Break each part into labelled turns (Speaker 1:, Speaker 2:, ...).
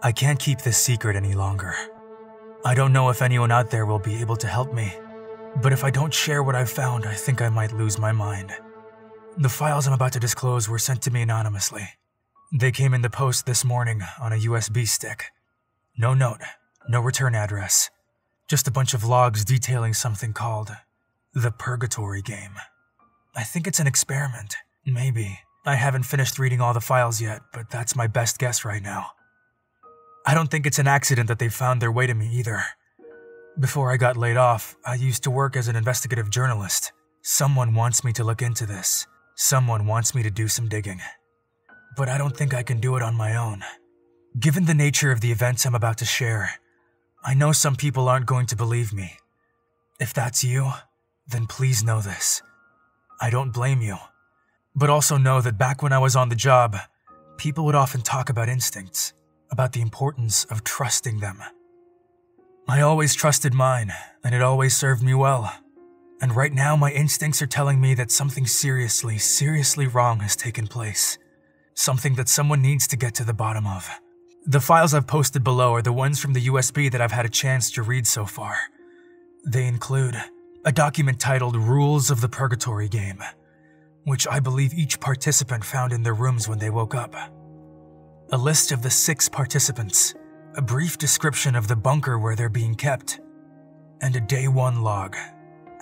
Speaker 1: I can't keep this secret any longer. I don't know if anyone out there will be able to help me, but if I don't share what I've found, I think I might lose my mind. The files I'm about to disclose were sent to me anonymously. They came in the post this morning on a USB stick. No note, no return address. Just a bunch of logs detailing something called the Purgatory Game. I think it's an experiment. Maybe. I haven't finished reading all the files yet, but that's my best guess right now. I don't think it's an accident that they found their way to me either. Before I got laid off, I used to work as an investigative journalist. Someone wants me to look into this. Someone wants me to do some digging. But I don't think I can do it on my own. Given the nature of the events I'm about to share, I know some people aren't going to believe me. If that's you, then please know this. I don't blame you. But also know that back when I was on the job, people would often talk about instincts, about the importance of trusting them. I always trusted mine, and it always served me well. And right now my instincts are telling me that something seriously wrong has taken place. Something that someone needs to get to the bottom of. The files I've posted below are the ones from the USB that I've had a chance to read so far. They include a document titled Rules of the Purgatory Game, which I believe each participant found in their rooms when they woke up. A list of the 6 participants, a brief description of the bunker where they're being kept, and a day 1 log,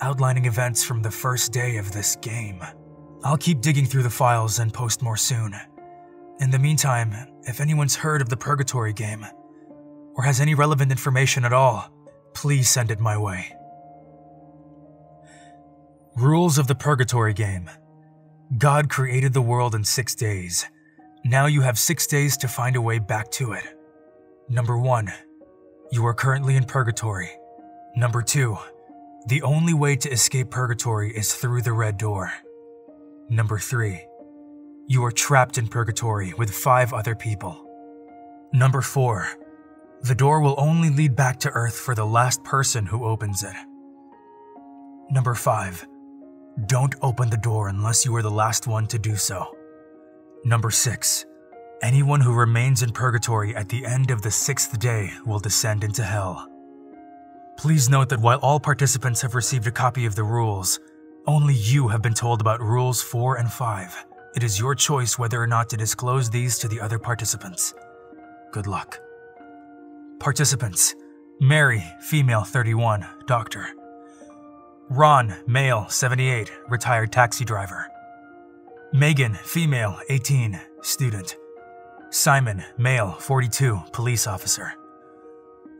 Speaker 1: outlining events from the first day of this game. I'll keep digging through the files and post more soon. In the meantime, if anyone's heard of the Purgatory Game, or has any relevant information at all, please send it my way. Rules of the Purgatory Game. God created the world in 6 days. Now you have 6 days to find a way back to it. Number 1. You are currently in Purgatory. Number 2. The only way to escape Purgatory is through the red door. Number 3. You are trapped in Purgatory with 5 other people. Number 4. The door will only lead back to Earth for the last person who opens it. Number 5. Don't open the door unless you are the last one to do so. Number 6. Anyone who remains in Purgatory at the end of the 6th day will descend into Hell. Please note that while all participants have received a copy of the rules, only you have been told about Rules 4 and 5. It is your choice whether or not to disclose these to the other participants. Good luck. Participants: Mary, female, 31, doctor. Ron, male, 78, retired taxi driver. Megan, female, 18, student. Simon, male, 42, police officer.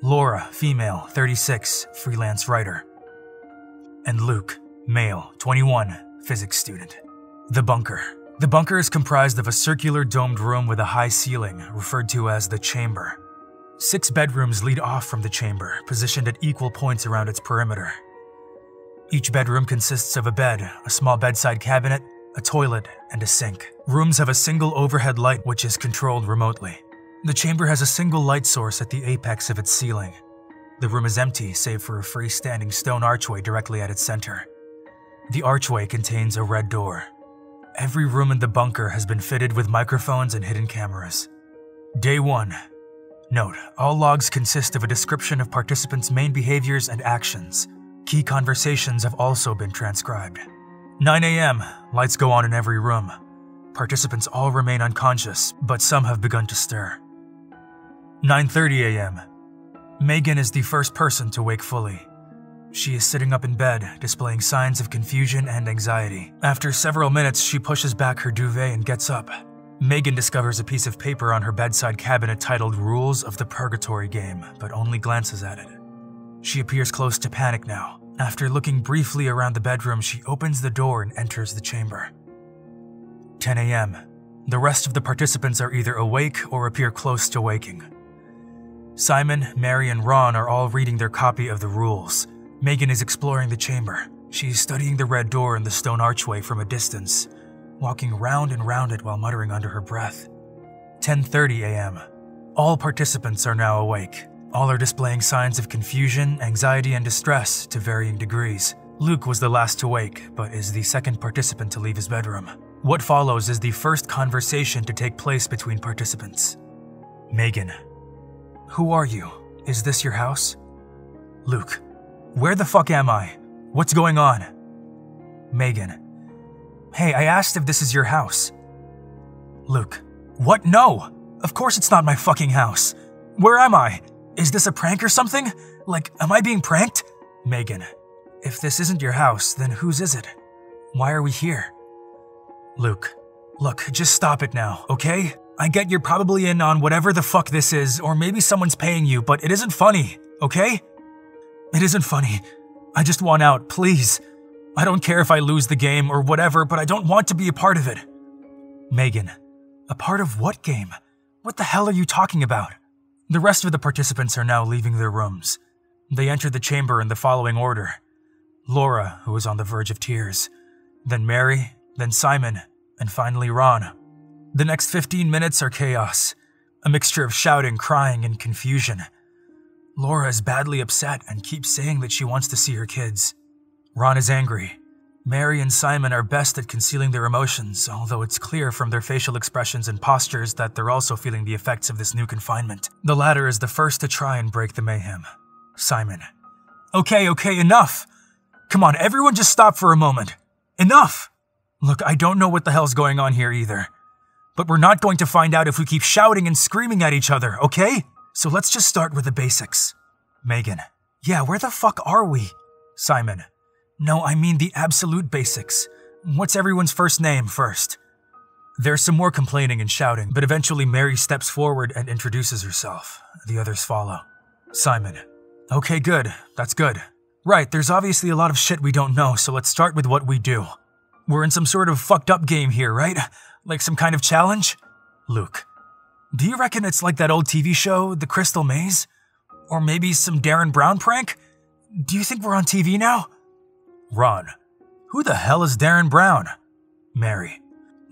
Speaker 1: Laura, female, 36, freelance writer. And Luke, male, 21, physics student. The bunker. The bunker is comprised of a circular domed room with a high ceiling, referred to as the chamber. 6 bedrooms lead off from the chamber, positioned at equal points around its perimeter. Each bedroom consists of a bed, a small bedside cabinet, a toilet, and a sink. Rooms have a single overhead light which is controlled remotely. The chamber has a single light source at the apex of its ceiling. The room is empty save for a freestanding stone archway directly at its center. The archway contains a red door. Every room in the bunker has been fitted with microphones and hidden cameras. Day 1. Note, all logs consist of a description of participants' main behaviors and actions. Key conversations have also been transcribed. 9 a.m. Lights go on in every room. Participants all remain unconscious, but some have begun to stir. 9:30 a.m. Megan is the first person to wake fully. She is sitting up in bed, displaying signs of confusion and anxiety. After several minutes, she pushes back her duvet and gets up. Megan discovers a piece of paper on her bedside cabinet titled Rules of the Purgatory Game, but only glances at it. She appears close to panic now. After looking briefly around the bedroom, she opens the door and enters the chamber. 10 a.m. The rest of the participants are either awake or appear close to waking. Simon, Mary, and Ron are all reading their copy of the rules. Megan is exploring the chamber. She is studying the red door and the stone archway from a distance, walking round and round it while muttering under her breath. 10:30 a.m. All participants are now awake. All are displaying signs of confusion, anxiety, and distress to varying degrees. Luke was the last to wake, but is the second participant to leave his bedroom. What follows is the first conversation to take place between participants. Megan: Who are you? Is this your house? Luke, where the fuck am I? What's going on? Megan, hey, I asked if this is your house. Luke, what? No! Of course it's not my fucking house. Where am I? Is this a prank or something? Like, am I being pranked? Megan, if this isn't your house, then whose is it? Why are we here? Luke, look, just stop it now, okay? I get you're probably in on whatever the fuck this is, or maybe someone's paying you, but it isn't funny, okay? It isn't funny. I just want out, please. I don't care if I lose the game or whatever, but I don't want to be a part of it. Megan, a part of what game? What the hell are you talking about? The rest of the participants are now leaving their rooms. They enter the chamber in the following order. Laura, who is on the verge of tears, then Mary, then Simon, and finally Ron. The next 15 minutes are chaos, a mixture of shouting, crying, and confusion. Laura is badly upset and keeps saying that she wants to see her kids. Ron is angry. Mary and Simon are best at concealing their emotions, although it's clear from their facial expressions and postures that they're also feeling the effects of this new confinement. The latter is the first to try and break the mayhem. Simon. Okay, enough! Come on, everyone just stop for a moment. Enough! Look, I don't know what the hell's going on here either. But we're not going to find out if we keep shouting and screaming at each other, okay? So let's just start with the basics. Megan. Yeah, where the fuck are we? Simon. No, I mean the absolute basics. What's everyone's first name first? There's some more complaining and shouting, but eventually Mary steps forward and introduces herself. The others follow. Simon. Okay, good. That's good. Right, there's obviously a lot of shit we don't know, so let's start with what we do. We're in some sort of fucked up game here, right? Like some kind of challenge? Luke. Do you reckon it's like that old TV show, The Crystal Maze? Or maybe some Darren Brown prank? Do you think we're on TV now? Ron. Who the hell is Darren Brown? Mary.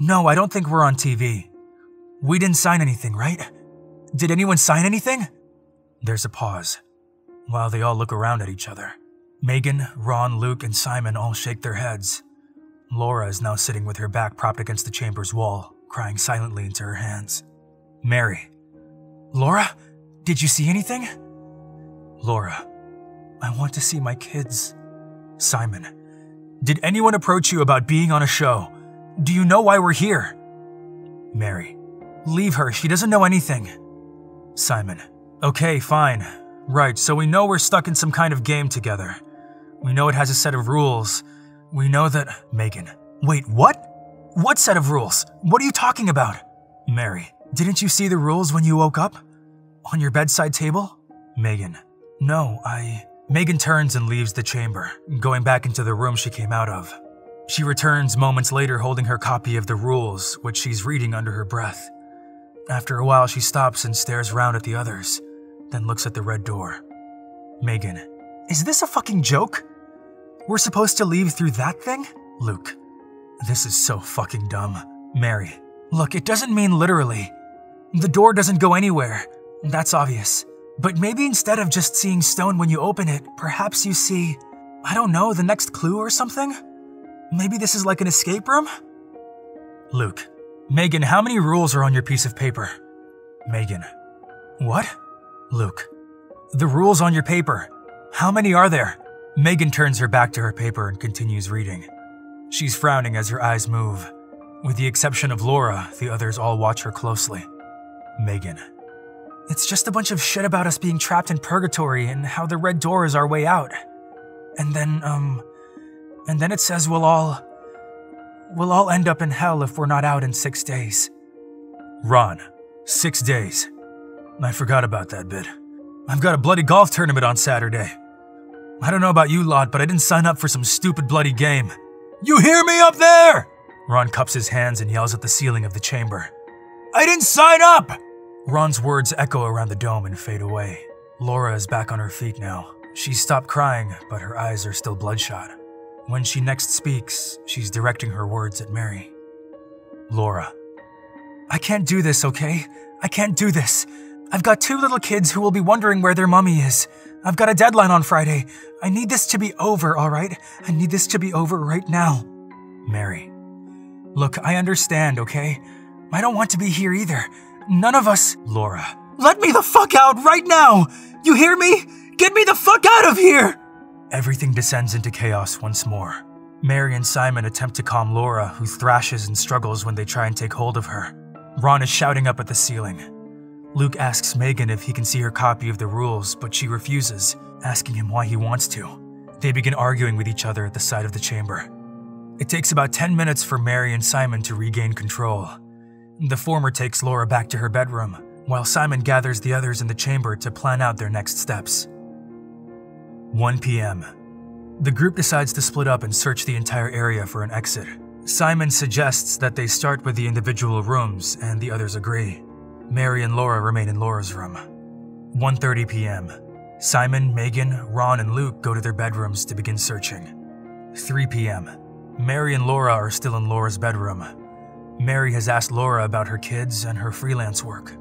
Speaker 1: No, I don't think we're on TV. We didn't sign anything, right? Did anyone sign anything? There's a pause, while they all look around at each other. Megan, Ron, Luke, and Simon all shake their heads. Laura is now sitting with her back propped against the chamber's wall, crying silently into her hands. Mary. Laura, did you see anything? Laura. I want to see my kids. Simon. Did anyone approach you about being on a show? Do you know why we're here? Mary. Leave her, she doesn't know anything. Simon. Okay, fine. Right, so we know we're stuck in some kind of game together. We know it has a set of rules. We know that… Megan. Wait, what? What set of rules? What are you talking about? Mary. Didn't you see the rules when you woke up? On your bedside table? Megan. No, Megan turns and leaves the chamber, going back into the room she came out of. She returns moments later holding her copy of the rules, which she's reading under her breath. After a while, she stops and stares around at the others, then looks at the red door. Megan. Is this a fucking joke? We're supposed to leave through that thing? Luke. This is so fucking dumb. Mary. Look, it doesn't mean literally. The door doesn't go anywhere. That's obvious. But maybe instead of just seeing stone when you open it, perhaps you see, I don't know, the next clue or something? Maybe this is like an escape room? Luke. Megan, how many rules are on your piece of paper? Megan. What? Luke. The rules on your paper. How many are there? Megan turns her back to her paper and continues reading. She's frowning as her eyes move. With the exception of Laura, the others all watch her closely. Megan. It's just a bunch of shit about us being trapped in purgatory and how the red door is our way out. And then it says we'll all end up in hell if we're not out in 6 days. Ron, 6 days. I forgot about that bit. I've got a bloody golf tournament on Saturday. I don't know about you lot, but I didn't sign up for some stupid bloody game. You hear me up there? Ron cups his hands and yells at the ceiling of the chamber. I didn't sign up! Ron's words echo around the dome and fade away. Laura is back on her feet now. She's stopped crying, but her eyes are still bloodshot. When she next speaks, she's directing her words at Mary. Laura. I can't do this, okay? I can't do this. I've got 2 little kids who will be wondering where their mommy is. I've got a deadline on Friday. I need this to be over, all right? I need this to be over right now. Mary. Look, I understand, okay? I don't want to be here either. None of us… Laura. Let me the fuck out right now! You hear me? Get me the fuck out of here! Everything descends into chaos once more. Mary and Simon attempt to calm Laura, who thrashes and struggles when they try and take hold of her. Ron is shouting up at the ceiling. Luke asks Megan if he can see her copy of the rules, but she refuses, asking him why he wants to. They begin arguing with each other at the side of the chamber. It takes about 10 minutes for Mary and Simon to regain control. The former takes Laura back to her bedroom, while Simon gathers the others in the chamber to plan out their next steps. 1 p.m. The group decides to split up and search the entire area for an exit. Simon suggests that they start with the individual rooms, and the others agree. Mary and Laura remain in Laura's room. 1:30 p.m. Simon, Megan, Ron, and Luke go to their bedrooms to begin searching. 3 p.m. Mary and Laura are still in Laura's bedroom. Mary has asked Laura about her kids and her freelance work.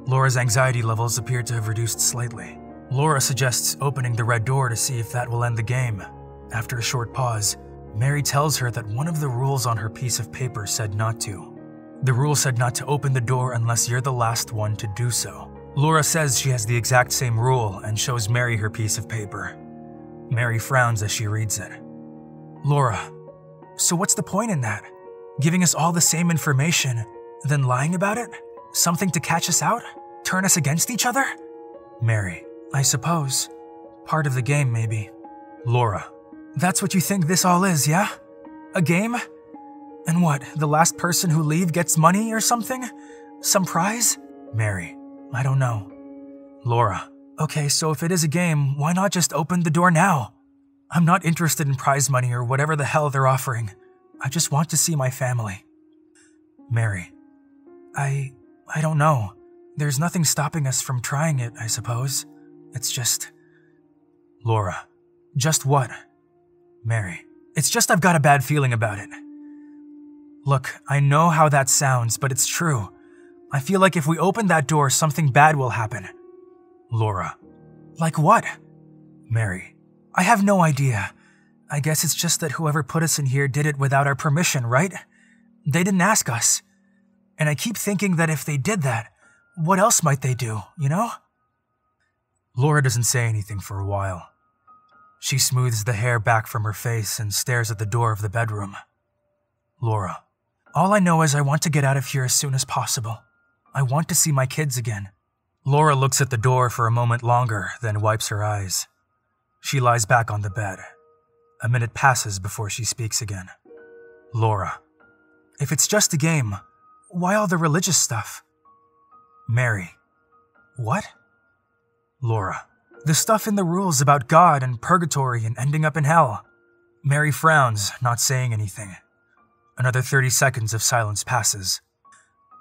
Speaker 1: Laura's anxiety levels appear to have reduced slightly. Laura suggests opening the red door to see if that will end the game. After a short pause, Mary tells her that one of the rules on her piece of paper said not to. The rule said not to open the door unless you're the last one to do so. Laura says she has the exact same rule and shows Mary her piece of paper. Mary frowns as she reads it. Laura, so what's the point in that? Giving us all the same information, then lying about it? Something to catch us out? Turn us against each other? Mary, I suppose. Part of the game, maybe. Laura, that's what you think this all is, yeah? A game? And what, the last person who leaves gets money or something? Some prize? Mary, I don't know. Laura, okay, so if it is a game, why not just open the door now? I'm not interested in prize money or whatever the hell they're offering. I just want to see my family. Mary, I don't know. There's nothing stopping us from trying it, I suppose. It's just... Laura, just what? Mary, it's just I've got a bad feeling about it. Look, I know how that sounds, but it's true. I feel like if we open that door, something bad will happen. Laura, like what? Mary, I have no idea. I guess it's just that whoever put us in here did it without our permission, right? They didn't ask us. And I keep thinking that if they did that, what else might they do, you know? Laura doesn't say anything for a while. She smooths the hair back from her face and stares at the door of the bedroom. Laura, all I know is I want to get out of here as soon as possible. I want to see my kids again. Laura looks at the door for a moment longer, then wipes her eyes. She lies back on the bed. A minute passes before she speaks again. Laura, if it's just a game, why all the religious stuff? Mary, what? Laura, the stuff in the rules about God and purgatory and ending up in hell. Mary frowns, not saying anything. Another 30 seconds of silence passes.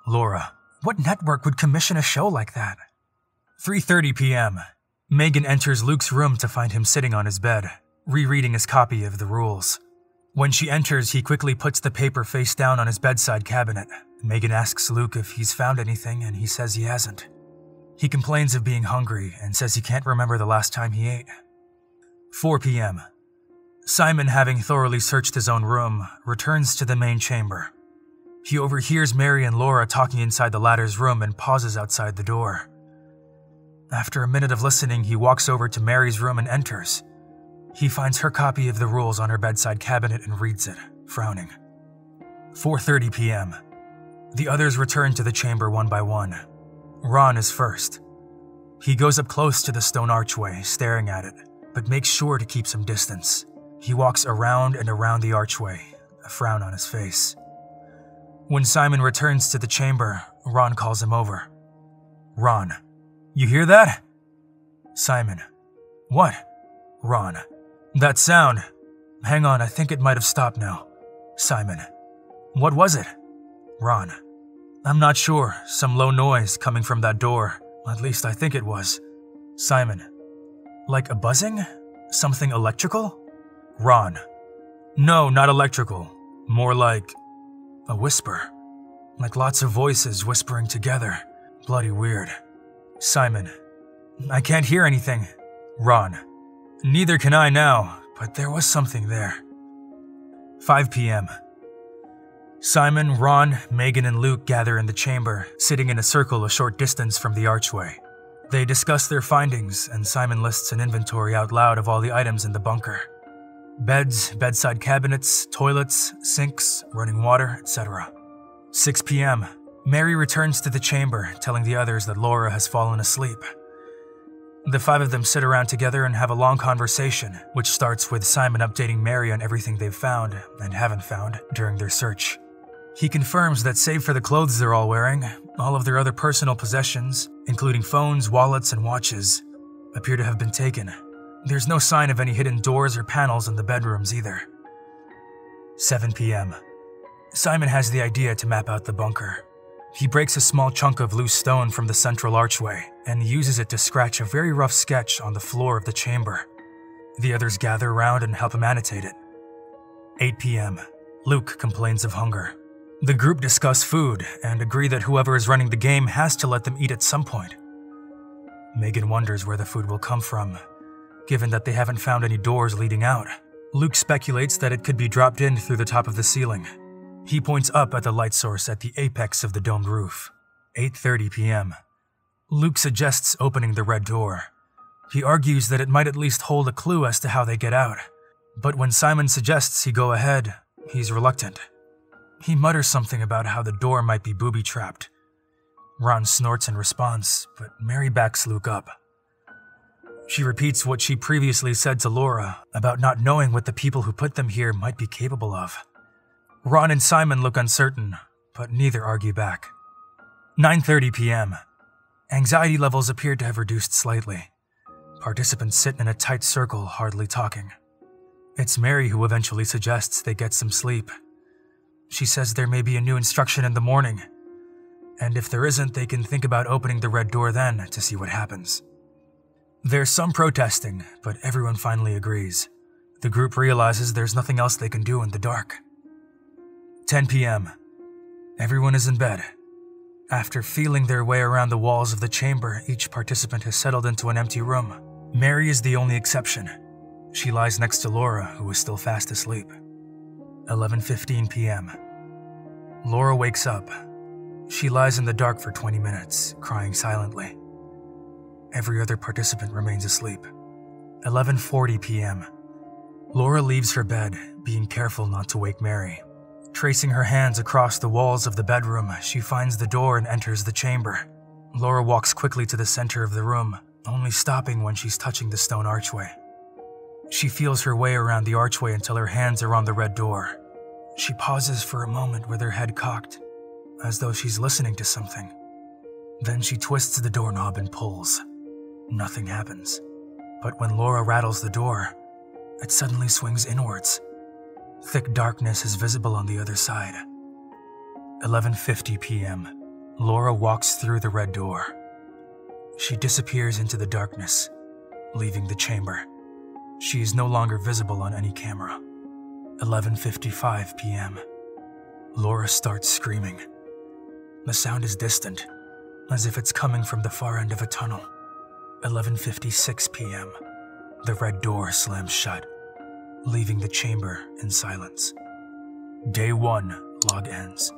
Speaker 1: Laura, what network would commission a show like that? 3:30 p.m. Megan enters Luke's room to find him sitting on his bed, rereading his copy of the rules. When she enters, he quickly puts the paper face down on his bedside cabinet. Megan asks Luke if he's found anything, and he says he hasn't. He complains of being hungry and says he can't remember the last time he ate. 4 p.m. Simon, having thoroughly searched his own room, returns to the main chamber. He overhears Mary and Laura talking inside the latter's room and pauses outside the door. After a minute of listening, he walks over to Mary's room and enters. He finds her copy of the rules on her bedside cabinet and reads it, frowning. 4:30 p.m. The others return to the chamber one by one. Ron is first. He goes up close to the stone archway, staring at it, but makes sure to keep some distance. He walks around and around the archway, a frown on his face. When Simon returns to the chamber, Ron calls him over. Ron, you hear that? Simon, what? Ron, that sound. Hang on, I think it might have stopped now. Simon, what was it? Ron, I'm not sure. Some low noise coming from that door. At least I think it was. Simon, like a buzzing? Something electrical? Ron, no, not electrical. More like a whisper. Like lots of voices whispering together. Bloody weird. Simon, I can't hear anything. Ron, neither can I now, but there was something there. 5 p.m. Simon, Ron, Megan, and Luke gather in the chamber, sitting in a circle a short distance from the archway. They discuss their findings, and Simon lists an inventory out loud of all the items in the bunker. Beds, bedside cabinets, toilets, sinks, running water, etc. 6 p.m. Mary returns to the chamber, telling the others that Laura has fallen asleep. The 5 of them sit around together and have a long conversation, which starts with Simon updating Mary on everything they've found and haven't found during their search. He confirms that save for the clothes they're all wearing, all of their other personal possessions, including phones, wallets, and watches, appear to have been taken. There's no sign of any hidden doors or panels in the bedrooms either. 7 p.m. Simon has the idea to map out the bunker. He breaks a small chunk of loose stone from the central archway and uses it to scratch a very rough sketch on the floor of the chamber. The others gather around and help him annotate it. 8 p.m. Luke complains of hunger. The group discuss food and agree that whoever is running the game has to let them eat at some point. Megan wonders where the food will come from, given that they haven't found any doors leading out. Luke speculates that it could be dropped in through the top of the ceiling. He points up at the light source at the apex of the domed roof. 8:30 p.m. Luke suggests opening the red door. He argues that it might at least hold a clue as to how they get out. But when Simon suggests he go ahead, he's reluctant. He mutters something about how the door might be booby-trapped. Ron snorts in response, but Mary backs Luke up. She repeats what she previously said to Laura about not knowing what the people who put them here might be capable of. Ron and Simon look uncertain, but neither argue back. 9:30 p.m. Anxiety levels appear to have reduced slightly. Participants sit in a tight circle, hardly talking. It's Mary who eventually suggests they get some sleep. She says there may be a new instruction in the morning, and if there isn't, they can think about opening the red door then to see what happens. There's some protesting, but everyone finally agrees. The group realizes there's nothing else they can do in the dark. 10 p.m. Everyone is in bed. After feeling their way around the walls of the chamber, each participant has settled into an empty room. Mary is the only exception. She lies next to Laura, who is still fast asleep. 11:15 p.m. Laura wakes up. She lies in the dark for 20 minutes, crying silently. Every other participant remains asleep. 11:40 p.m. Laura leaves her bed, being careful not to wake Mary. Tracing her hands across the walls of the bedroom, she finds the door and enters the chamber. Laura walks quickly to the center of the room, only stopping when she's touching the stone archway. She feels her way around the archway until her hands are on the red door. She pauses for a moment with her head cocked, as though she's listening to something. Then she twists the doorknob and pulls. Nothing happens. But when Laura rattles the door, it suddenly swings inwards. Thick darkness is visible on the other side. 11:50 p.m. Laura walks through the red door. She disappears into the darkness, leaving the chamber. She is no longer visible on any camera. 11:55 p.m. Laura starts screaming. The sound is distant, as if it's coming from the far end of a tunnel. 11:56 p.m. The red door slams shut, leaving the chamber in silence. Day 1 log ends.